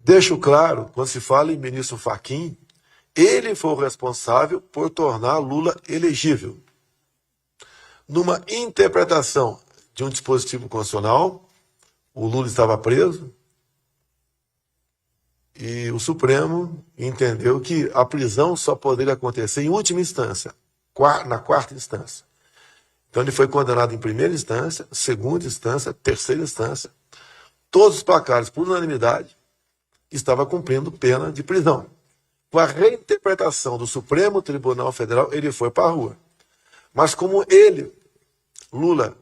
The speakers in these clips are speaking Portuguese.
Deixo claro, quando se fala em ministro Fachin, ele foi o responsável por tornar Lula elegível. Numa interpretação de um dispositivo constitucional, o Lula estava preso e o Supremo entendeu que a prisão só poderia acontecer em última instância, na quarta instância. Então ele foi condenado em primeira instância, segunda instância, terceira instância. Todos os placares, por unanimidade, estava cumprindo pena de prisão. Com a reinterpretação do Supremo Tribunal Federal, ele foi para a rua. Mas como ele, Lula,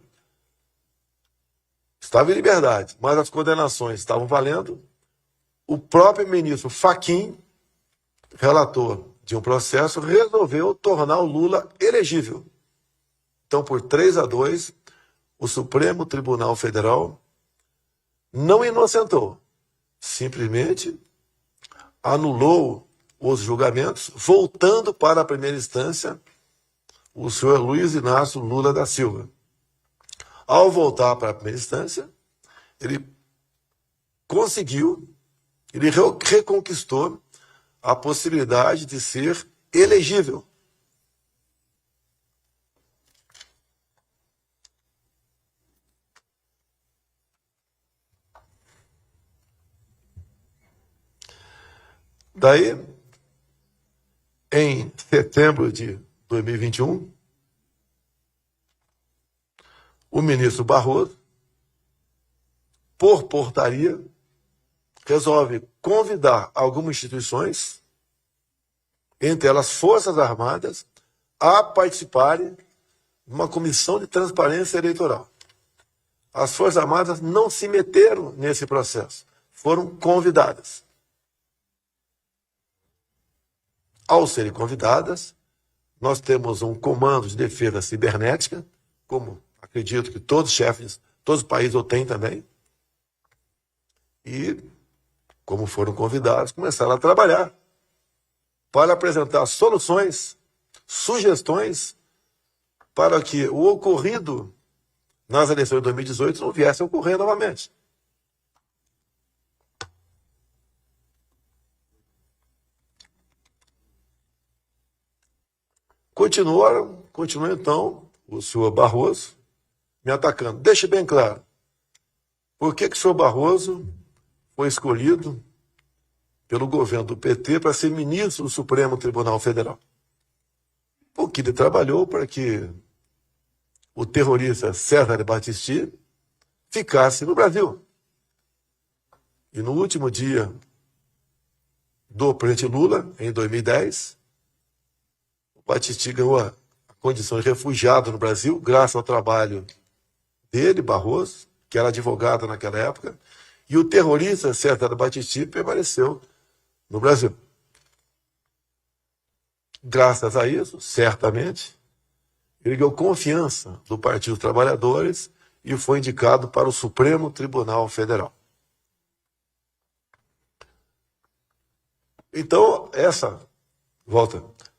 estava em liberdade, mas as condenações estavam valendo, o próprio ministro Fachin, relator de um processo, resolveu tornar o Lula elegível. Então, por 3-2, o Supremo Tribunal Federal não inocentou, simplesmente anulou os julgamentos, voltando para a primeira instância o senhor Luiz Inácio Lula da Silva. Ao voltar para a primeira instância, ele reconquistou a possibilidade de ser elegível. Daí, em setembro de 2021, o ministro Barroso, por portaria, resolve convidar algumas instituições, entre elas Forças Armadas, a participarem de uma comissão de transparência eleitoral. As Forças Armadas não se meteram nesse processo, foram convidadas. Ao serem convidadas, nós temos um comando de defesa cibernética, como acredito que todos os chefes, todos os países o têm também. E, como foram convidados, começaram a trabalhar para apresentar soluções, sugestões, para que o ocorrido nas eleições de 2018 não viesse a ocorrer novamente. Continua então o senhor Barroso me atacando. Deixe bem claro, por que o senhor Barroso foi escolhido pelo governo do PT para ser ministro do Supremo Tribunal Federal? Porque ele trabalhou para que o terrorista César Battisti ficasse no Brasil. E no último dia do presidente Lula, em 2010, o Battisti ganhou a condição de refugiado no Brasil, graças ao trabalho dele, Barroso, que era advogado naquela época, e o terrorista César Battisti permaneceu no Brasil. Graças a isso, certamente, ele ganhou confiança do Partido dos Trabalhadores e foi indicado para o Supremo Tribunal Federal. Então,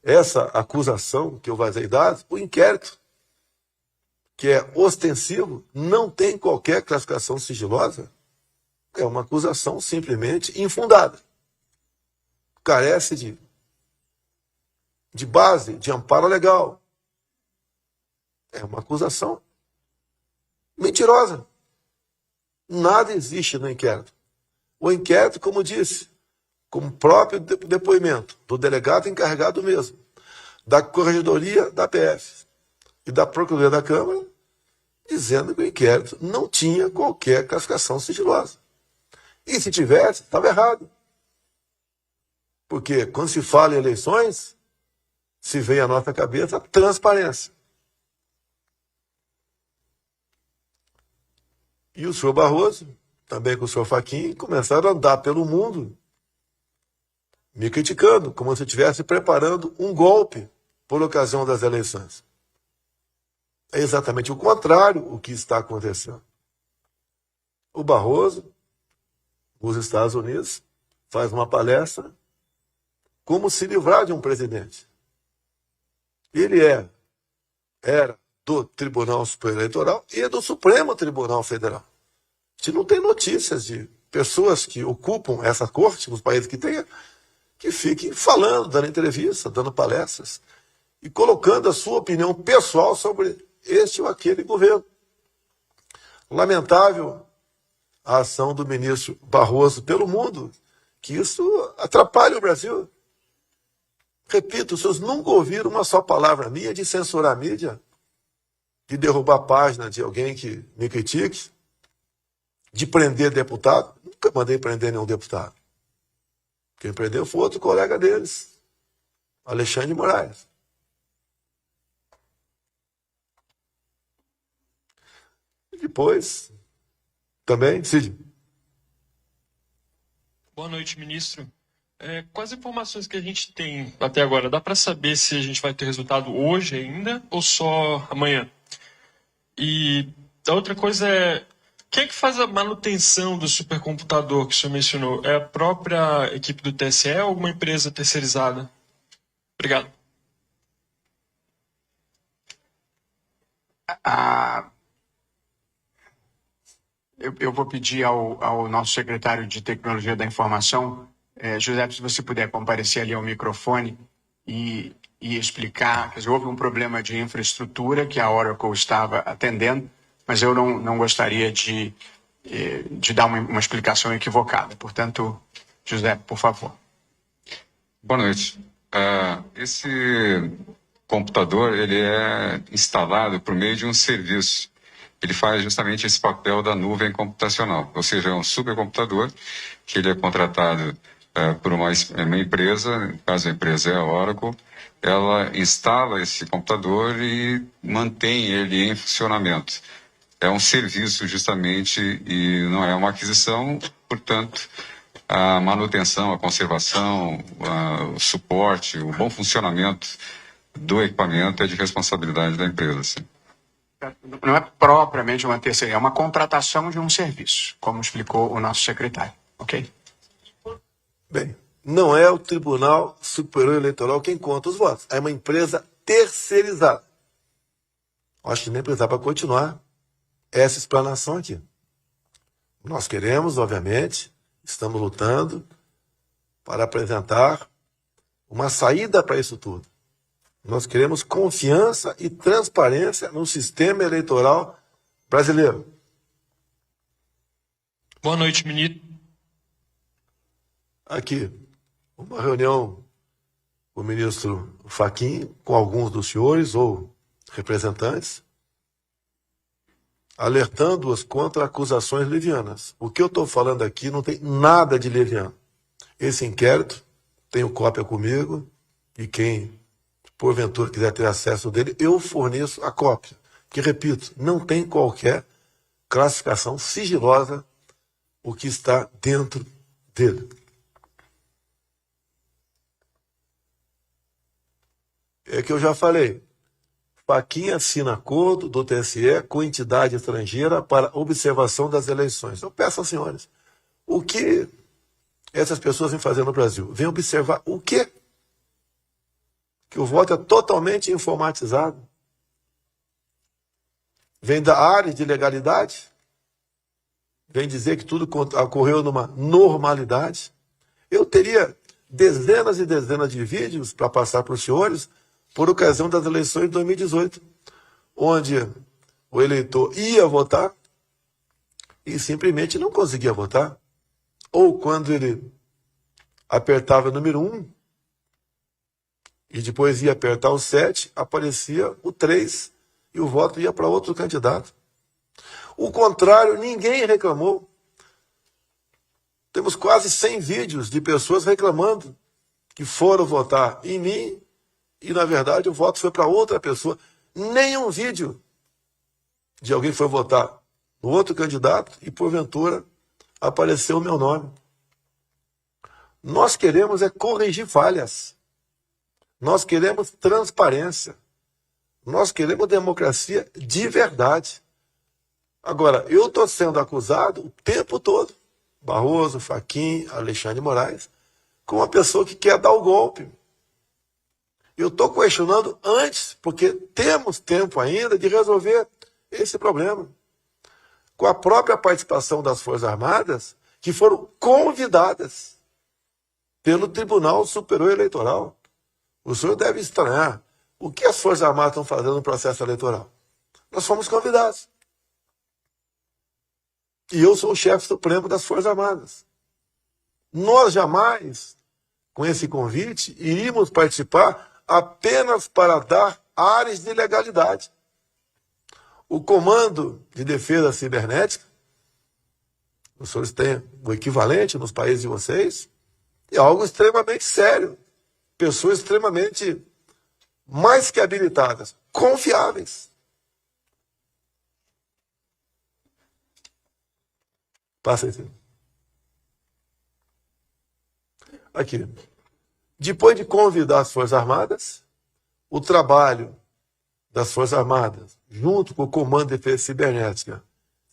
essa acusação que eu vazei dados, o inquérito, que é ostensivo, não tem qualquer classificação sigilosa, é uma acusação simplesmente infundada. Carece de base, de amparo legal. É uma acusação mentirosa. Nada existe no inquérito. O inquérito, como disse, como próprio depoimento do delegado encarregado mesmo, da Corregedoria da PF e da Procuradoria da Câmara, dizendo que o inquérito não tinha qualquer classificação sigilosa. E se tivesse, estava errado. Porque quando se fala em eleições, se vem à nossa cabeça a transparência. E o senhor Barroso, também com o senhor Fachin, começaram a andar pelo mundo me criticando, como se eu estivesse preparando um golpe por ocasião das eleições. É exatamente o contrário o que está acontecendo. O Barroso, nos Estados Unidos, faz uma palestra como se livrar de um presidente. Ele era do Tribunal Superior Eleitoral e do Supremo Tribunal Federal. A gente não tem notícias de pessoas que ocupam essa corte, nos países que tenha, que fiquem falando, dando entrevista, dando palestras e colocando a sua opinião pessoal sobre este ou aquele governo. Lamentável a ação do ministro Barroso pelo mundo, que isso atrapalha o Brasil. Repito, os senhores nunca ouviram uma só palavra minha de censurar a mídia, de derrubar a página de alguém que me critique, de prender deputado. Nunca mandei prender nenhum deputado. Quem prendeu foi outro colega deles, Alexandre de Moraes. E depois, também, Cid. Boa noite, ministro. Com as informações que a gente tem até agora, dá para saber se a gente vai ter resultado hoje ainda ou só amanhã? E a outra coisa é, quem é que faz a manutenção do supercomputador que o senhor mencionou? É a própria equipe do TSE ou alguma empresa terceirizada? Obrigado. Eu vou pedir ao nosso secretário de Tecnologia da Informação, José, se você puder comparecer ali ao microfone e explicar. Quer dizer, houve um problema de infraestrutura que a Oracle estava atendendo, mas eu não gostaria de dar uma explicação equivocada. Portanto, José, por favor. Boa noite. Esse computador ele é instalado por meio de um serviço. Ele faz justamente esse papel da nuvem computacional, ou seja, é um supercomputador que ele é contratado por uma empresa, no caso a empresa é a Oracle. Ela instala esse computador e mantém ele em funcionamento. É um serviço justamente e não é uma aquisição, portanto, a manutenção, a conservação, o suporte, o bom funcionamento do equipamento é de responsabilidade da empresa. Sim. Não é propriamente uma terceira, é uma contratação de um serviço, como explicou o nosso secretário, ok? Bem, não é o Tribunal Superior Eleitoral quem conta os votos, é uma empresa terceirizada. Acho que nem precisava continuar essa explanação aqui. Nós queremos, obviamente, estamos lutando para apresentar uma saída para isso tudo. Nós queremos confiança e transparência no sistema eleitoral brasileiro. Boa noite, ministro. Aqui, uma reunião com o ministro Fachin, com alguns dos senhores ou representantes, alertando-os contra acusações levianas. O que eu estou falando aqui não tem nada de leviano. Esse inquérito, tenho cópia comigo, e quem porventura quiser ter acesso dele, eu forneço a cópia. Que, repito, não tem qualquer classificação sigilosa o que está dentro dele. É que eu já falei. Fachin assina acordo do TSE com entidade estrangeira para observação das eleições. Eu peço aos senhores, o que essas pessoas vêm fazer no Brasil? Vêm observar o quê? Que o voto é totalmente informatizado. Vem da área de legalidade. Vem dizer que tudo ocorreu numa normalidade. Eu teria dezenas e dezenas de vídeos para passar para os senhores por ocasião das eleições de 2018, onde o eleitor ia votar e simplesmente não conseguia votar. Ou quando ele apertava o número 1, e depois ia apertar o 7, aparecia o 3 e o voto ia para outro candidato. O contrário, ninguém reclamou. Temos quase 100 vídeos de pessoas reclamando que foram votar em mim e, na verdade, o voto foi para outra pessoa. Nenhum vídeo de alguém que foi votar no outro candidato e, porventura, apareceu o meu nome. Nós queremos é corrigir falhas. Nós queremos transparência. Nós queremos democracia de verdade. Agora, eu estou sendo acusado o tempo todo, Barroso, Fachin, Alexandre de Moraes, como uma pessoa que quer dar o golpe. Eu estou questionando antes, porque temos tempo ainda de resolver esse problema. Com a própria participação das Forças Armadas, que foram convidadas pelo Tribunal Superior Eleitoral. O senhor deve estranhar o que as Forças Armadas estão fazendo no processo eleitoral. Nós fomos convidados. E eu sou o chefe supremo das Forças Armadas. Nós jamais, com esse convite, iríamos participar apenas para dar áreas de legalidade. O Comando de Defesa Cibernética, os senhores têm o equivalente nos países de vocês, é algo extremamente sério. Pessoas extremamente mais que habilitadas, confiáveis. Passa aí. Aqui. Depois de convidar as Forças Armadas, o trabalho das Forças Armadas, junto com o Comando de Defesa Cibernética,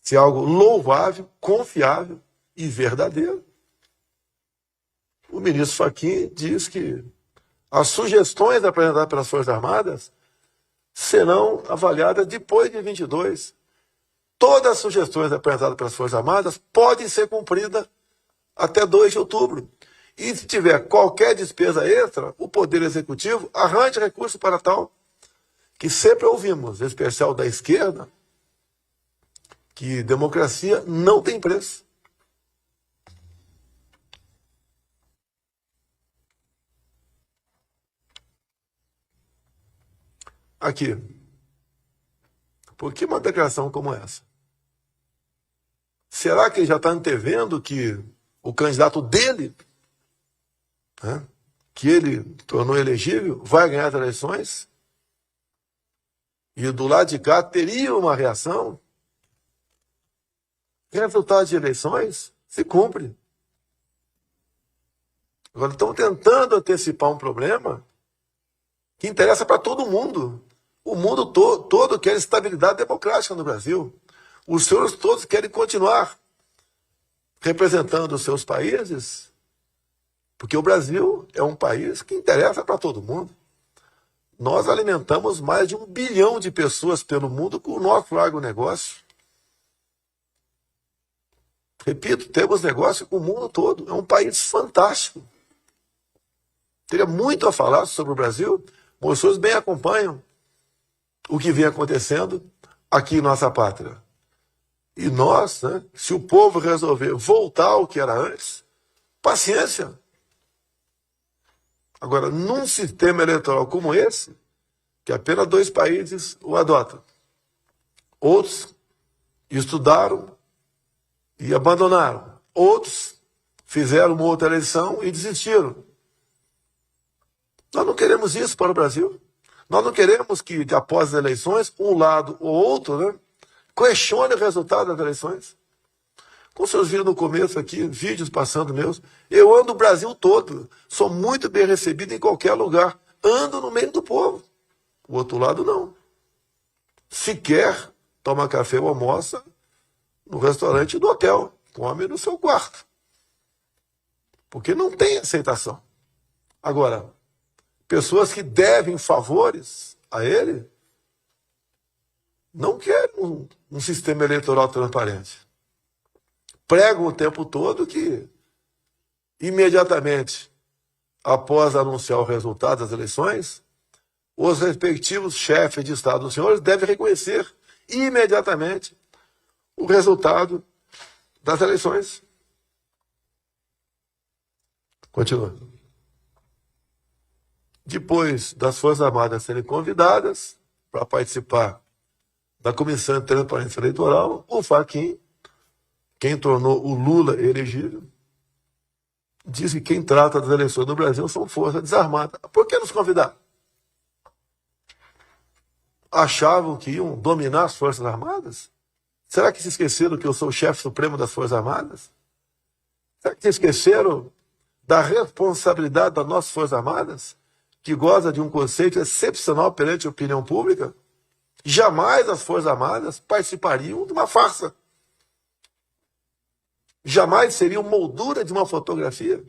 se é algo louvável, confiável e verdadeiro. O ministro Fachin diz que as sugestões apresentadas pelas Forças Armadas serão avaliadas depois de 22. Todas as sugestões apresentadas pelas Forças Armadas podem ser cumpridas até 2 de outubro. E se tiver qualquer despesa extra, o Poder Executivo arranje recurso para tal. Que sempre ouvimos, em especial da esquerda, que democracia não tem preço. Aqui. Por que uma declaração como essa? Será que ele já está antevendo que o candidato dele, né, que ele tornou elegível, vai ganhar as eleições? E do lado de cá teria uma reação? Resultado de eleições se cumpre. Agora estão tentando antecipar um problema que interessa para todo mundo. O mundo todo quer estabilidade democrática no Brasil. Os senhores todos querem continuar representando os seus países, porque o Brasil é um país que interessa para todo mundo. Nós alimentamos mais de 1 bilhão de pessoas pelo mundo com o nosso agronegócio. Repito, temos negócio com o mundo todo. É um país fantástico. Teria muito a falar sobre o Brasil, mas os senhores bem acompanham o que vem acontecendo aqui em nossa pátria. E nós, né, se o povo resolver voltar ao que era antes, paciência. Agora, num sistema eleitoral como esse, que apenas 2 países o adotam, outros estudaram e abandonaram, outros fizeram uma outra eleição e desistiram. Nós não queremos isso para o Brasil. Nós não queremos que, após as eleições, um lado ou outro, né, questione o resultado das eleições. Como vocês viram no começo aqui, vídeos passando meus, eu ando o Brasil todo, sou muito bem recebido em qualquer lugar, ando no meio do povo. O outro lado não. Sequer toma café ou almoça no restaurante do hotel, come no seu quarto. Porque não tem aceitação. Agora, pessoas que devem favores a ele não querem um sistema eleitoral transparente. Pregam o tempo todo que, imediatamente após anunciar o resultado das eleições, os respectivos chefes de Estado dos senhores devem reconhecer imediatamente o resultado das eleições. Continua. Depois das Forças Armadas serem convidadas para participar da Comissão de Transparência Eleitoral, o Fachin, quem tornou o Lula elegível, diz que quem trata das eleições do Brasil são forças desarmadas. Por que nos convidar? Achavam que iam dominar as Forças Armadas? Será que se esqueceram que eu sou o chefe supremo das Forças Armadas? Será que se esqueceram da responsabilidade das nossas Forças Armadas, que goza de um conceito excepcional perante a opinião pública? Jamais as Forças Armadas participariam de uma farsa. Jamais seriam moldura de uma fotografia.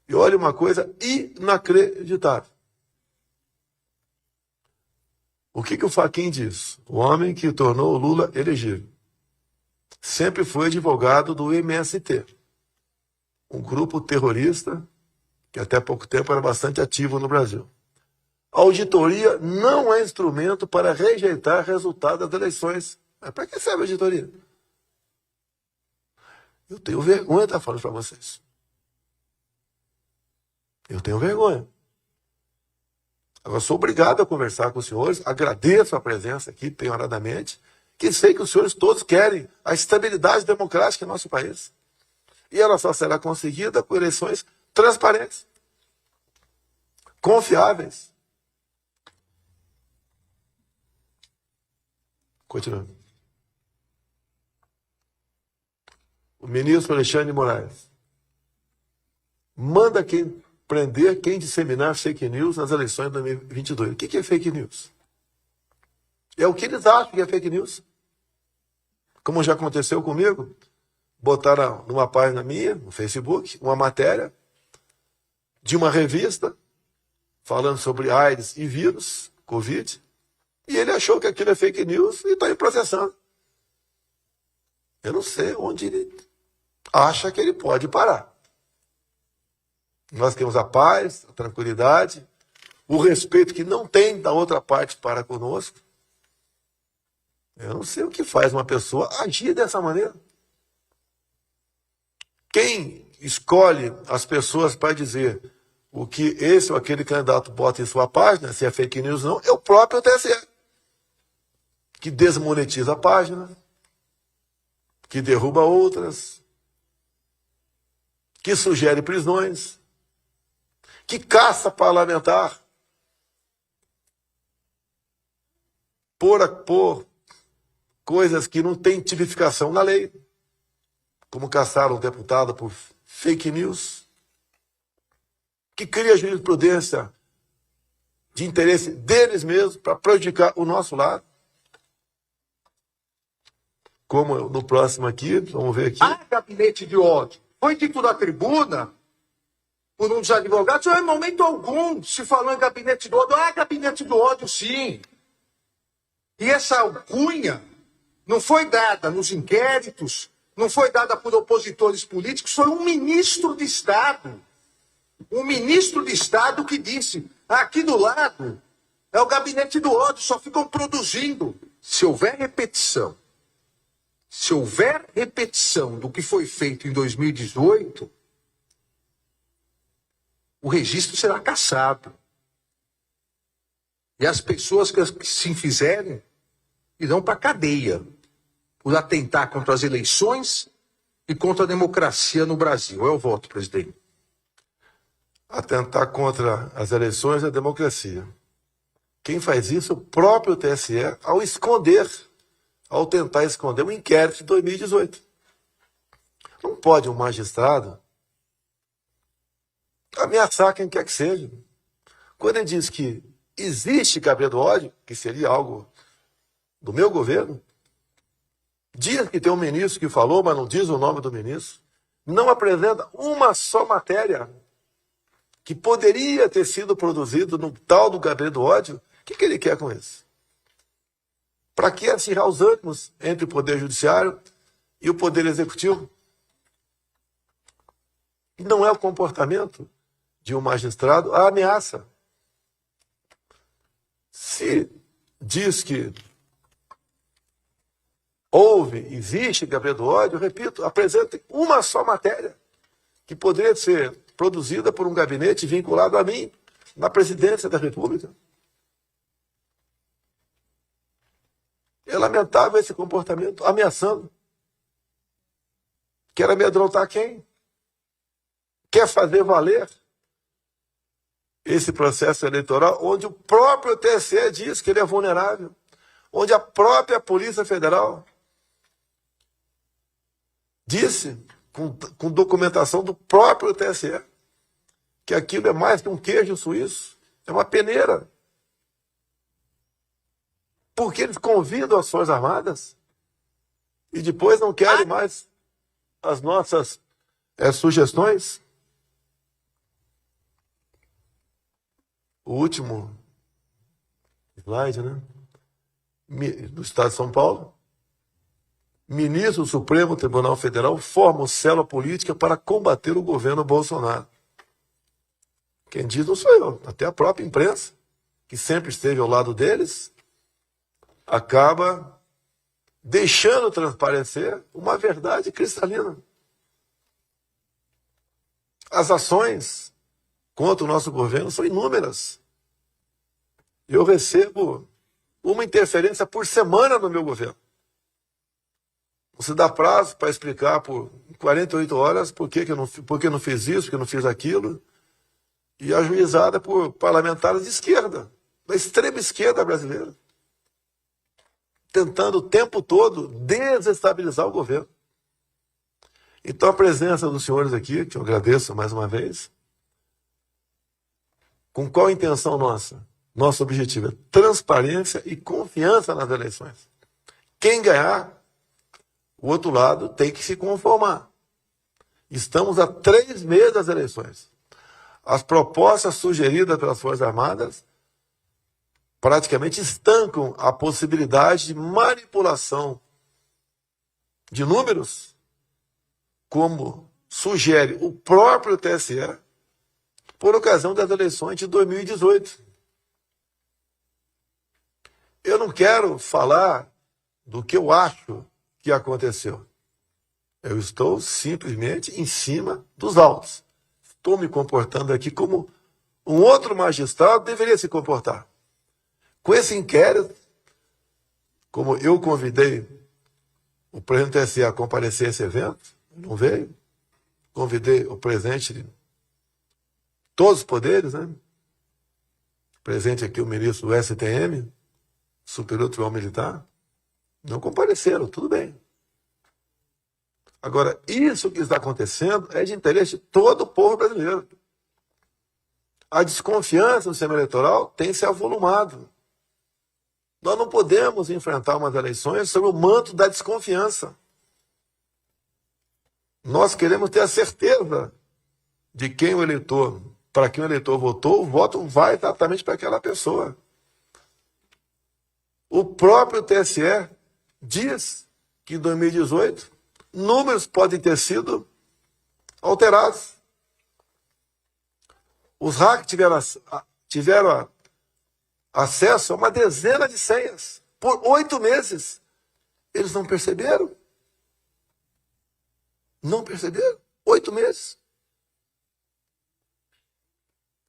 E olha uma coisa inacreditável. O que o Fachin diz? O homem que tornou o Lula elegível. sempre foi advogado do MST, um grupo terrorista que até pouco tempo era bastante ativo no Brasil. A auditoria não é instrumento para rejeitar resultado das eleições. Mas para que serve a auditoria? Eu tenho vergonha de estar falando para vocês. Eu tenho vergonha. Agora, sou obrigado a conversar com os senhores, agradeço a presença aqui, penhoradamente, que sei que os senhores todos querem a estabilidade democrática em nosso país. E ela só será conseguida com eleições transparentes, confiáveis. Continuando. O ministro Alexandre de Moraes manda prender quem disseminar fake news nas eleições de 2022. O que é fake news? É o que eles acham que é fake news. Como já aconteceu comigo, botaram numa página minha, no Facebook, uma matéria de uma revista falando sobre AIDS e vírus, Covid, e ele achou que aquilo é fake news e está aí processando. Eu não sei onde ele acha que ele pode parar. Nós temos a paz, a tranquilidade, o respeito que não tem da outra parte para conosco. Eu não sei o que faz uma pessoa agir dessa maneira. Quem escolhe as pessoas para dizer o que esse ou aquele candidato bota em sua página, se é fake news ou não, é o próprio TSE, que desmonetiza a página, que derruba outras, que sugere prisões, que caça parlamentar por coisas que não têm tipificação na lei, como caçar um deputado por fake news, que cria jurisprudência de interesse deles mesmos para prejudicar o nosso lado. Como no próximo aqui, vamos ver aqui. Gabinete de ódio. Foi dito na tribuna por um dos advogados, em momento algum se falou em gabinete do ódio. Gabinete do ódio, sim. E essa alcunha não foi dada nos inquéritos, não foi dada por opositores políticos, foi um ministro de Estado. Um ministro de Estado que disse, aqui do lado é o gabinete do ódio, só ficam produzindo. Se houver repetição do que foi feito em 2018, o registro será cassado. E as pessoas que se fizerem irão para a cadeia por atentar contra as eleições e contra a democracia no Brasil. Eu voto, presidente. Atentar contra as eleições e a democracia. Quem faz isso? O próprio TSE, ao tentar esconder o inquérito de 2018. Não pode um magistrado ameaçar quem quer que seja. Quando ele diz que existe cabreiro do ódio, que seria algo do meu governo, diz que tem um ministro que falou, mas não diz o nome do ministro, não apresenta uma só matéria que poderia ter sido produzido no tal do cabreiro do ódio. O que ele quer com isso? Para que acirrar os ânimos entre o Poder Judiciário e o Poder Executivo? E não é o comportamento de um magistrado a ameaça. Se diz que existe cabreiro do ódio, repito, apresente uma só matéria que poderia ser produzida por um gabinete vinculado a mim, na presidência da República. É lamentável esse comportamento, ameaçando. Quer amedrontar quem? Quer fazer valer esse processo eleitoral onde o próprio TSE diz que ele é vulnerável, onde a própria Polícia Federal disse, com documentação do próprio TSE, que aquilo é mais que um queijo suíço, é uma peneira. Porque eles convidam as Forças Armadas e depois não querem mais as nossas sugestões. O último slide, né? Do Estado de São Paulo. ministro do Supremo Tribunal Federal formam célula política para combater o governo Bolsonaro. Quem diz não sou eu, até a própria imprensa, que sempre esteve ao lado deles, acaba deixando transparecer uma verdade cristalina. As ações contra o nosso governo são inúmeras. Eu recebo uma interferência por semana no meu governo. Você dá prazo para explicar por 48 horas por que eu não fiz isso, por que eu não fiz aquilo. E ajuizada por parlamentares de esquerda, da extrema esquerda brasileira, tentando o tempo todo desestabilizar o governo. Então a presença dos senhores aqui, que eu agradeço mais uma vez, com qual intenção nossa? Nosso objetivo é transparência e confiança nas eleições. Quem ganhar, o outro lado tem que se conformar. Estamos a 3 meses das eleições. As propostas sugeridas pelas Forças Armadas praticamente estancam a possibilidade de manipulação de números, como sugere o próprio TSE, por ocasião das eleições de 2018. Eu não quero falar do que eu acho que aconteceu. Eu estou simplesmente em cima dos autos. Estou me comportando aqui como um outro magistrado deveria se comportar. Com esse inquérito, como eu convidei o presidente do TSE a comparecer a esse evento, não veio. Convidei o presidente de todos os poderes, né? Presente aqui o ministro do STM, Superior Tribunal Militar, não compareceram, tudo bem. Agora, isso que está acontecendo é de interesse de todo o povo brasileiro. A desconfiança no sistema eleitoral tem se avolumado. Nós não podemos enfrentar umas eleições sob o manto da desconfiança. Nós queremos ter a certeza de quem o eleitor, para quem o eleitor votou, o voto vai exatamente para aquela pessoa. O próprio TSE diz que em 2018 números podem ter sido alterados. Os hackers tiveram acesso a uma dezena de senhas por 8 meses. Eles não perceberam? Não perceberam? 8 meses.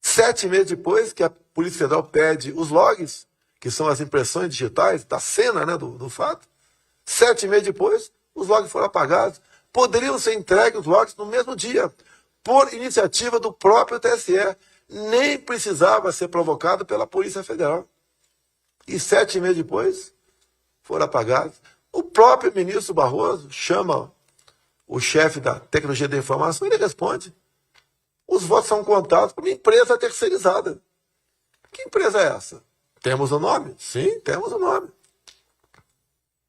7 meses depois que a Polícia Federal pede os logs, que são as impressões digitais da cena, né, do fato, 7 meses depois, os logs foram apagados. Poderiam ser entregues os logs no mesmo dia, por iniciativa do próprio TSE. Nem precisava ser provocado pela Polícia Federal. E 7 meses depois, foram apagados. O próprio ministro Barroso chama o chefe da tecnologia da informação e ele responde: os votos são contados por uma empresa terceirizada. Que empresa é essa? Temos o nome? Sim, temos o nome.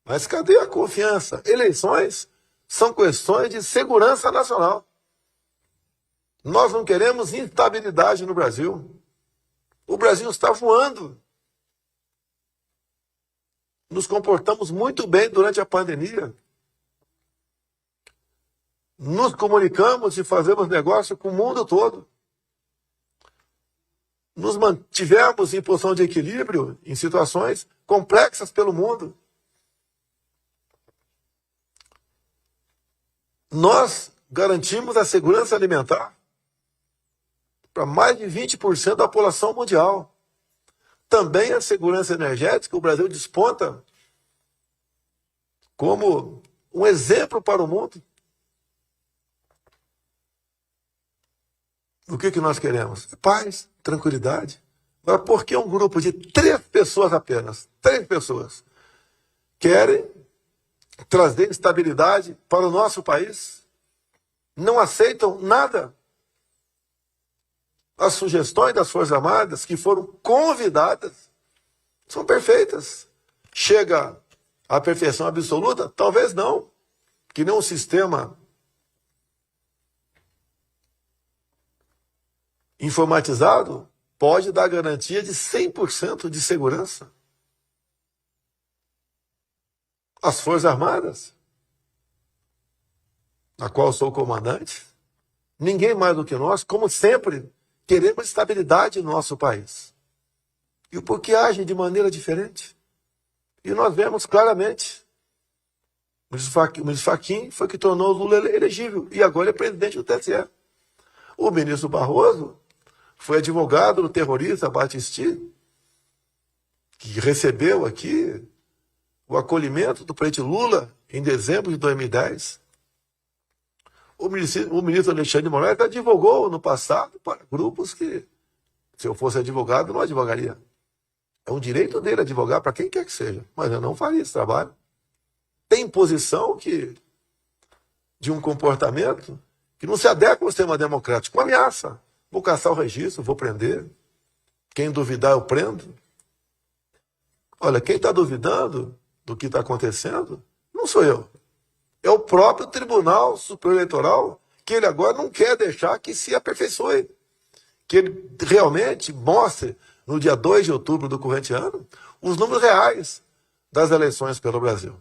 Mas cadê a confiança? Eleições são questões de segurança nacional. Nós não queremos instabilidade no Brasil. O Brasil está voando. Nos comportamos muito bem durante a pandemia. Nos comunicamos e fazemos negócio com o mundo todo. Nos mantivemos em posição de equilíbrio em situações complexas pelo mundo. Nós garantimos a segurança alimentar para mais de 20% da população mundial. Também a segurança energética, o Brasil desponta como um exemplo para o mundo. O que nós queremos? Paz, tranquilidade. Agora, por que um grupo de 3 pessoas apenas, 3 pessoas, querem trazer instabilidade para o nosso país? Não aceitam nada? As sugestões das Forças Armadas que foram convidadas são perfeitas. Chega à perfeição absoluta? Talvez não. Que nem um sistema informatizado pode dar garantia de 100% de segurança. As Forças Armadas na qual sou comandante, ninguém mais do que nós, como sempre, queremos estabilidade no nosso país. E o porquê agem de maneira diferente? E nós vemos claramente. O ministro Fachin foi que tornou o Lula elegível. E agora é presidente do TSE. O ministro Barroso foi advogado do terrorista Battisti, que recebeu aqui o acolhimento do presidente Lula em dezembro de 2010. O ministro Alexandre de Moraes advogou no passado para grupos que, se eu fosse advogado, não advogaria. É um direito dele advogar para quem quer que seja, mas eu não faria esse trabalho. Tem posição de um comportamento que não se adequa ao sistema democrático. Uma ameaça. Vou caçar o registro, vou prender. Quem duvidar, eu prendo. Olha, quem está duvidando do que está acontecendo, não sou eu. É o próprio Tribunal Superior Eleitoral, que ele agora não quer deixar que se aperfeiçoe. Que ele realmente mostre, no dia 2 de outubro do corrente ano, os números reais das eleições pelo Brasil.